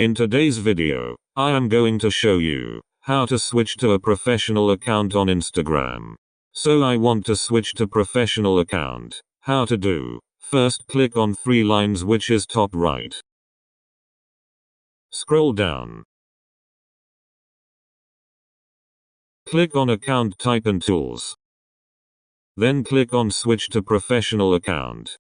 In today's video, I am going to show you how to switch to a professional account on Instagram. So I want to switch to professional account. How to do? First click on 3 lines which is top right. Scroll down. Click on account type and tools. Then click on switch to professional account.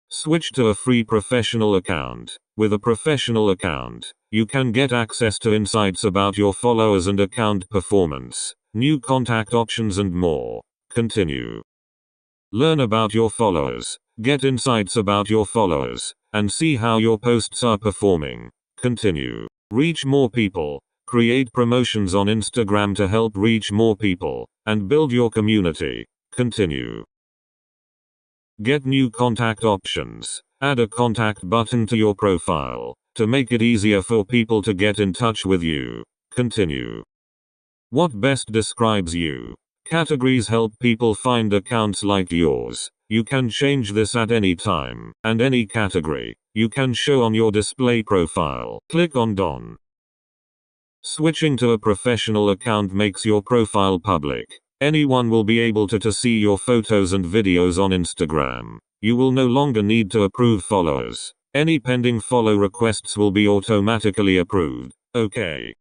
Switch to a free professional account. With a professional account, you can get access to insights about your followers and account performance, new contact options and more. Continue. Learn about your followers, get insights about your followers, and see how your posts are performing. Continue. Reach more people. Create promotions on Instagram to help reach more people, and build your community. Continue. Get new contact options. Add a contact button to your profile, to make it easier for people to get in touch with you. Continue. What best describes you? Categories help people find accounts like yours. You can change this at any time, and any category you can show on your display profile. Click on Done. Switching to a professional account makes your profile public. Anyone will be able to see your photos and videos on Instagram. You will no longer need to approve followers. Any pending follow requests will be automatically approved. Okay.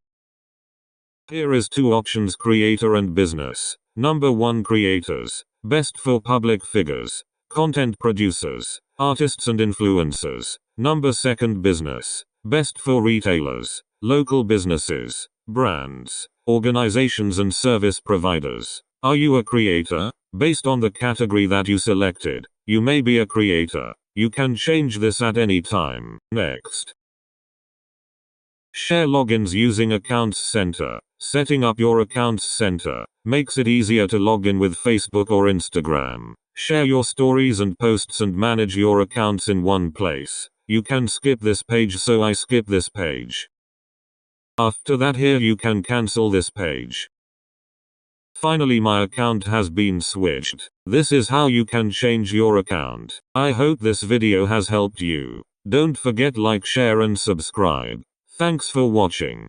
Here is 2 options: creator and business. Number 1, creators. Best for public figures, content producers, artists and influencers. Number 2, business. Best for retailers, local businesses, brands, organizations and service providers. Are you a creator? Based on the category that you selected, you may be a creator. You can change this at any time. Next. Share logins using Accounts Center. Setting up your Accounts Center makes it easier to log in with Facebook or Instagram. Share your stories and posts and manage your accounts in one place. You can skip this page, so I skip this page. After that, here you can cancel this page. Finally, my account has been switched. This is how you can change your account. I hope this video has helped you. Don't forget like, share and subscribe. Thanks for watching.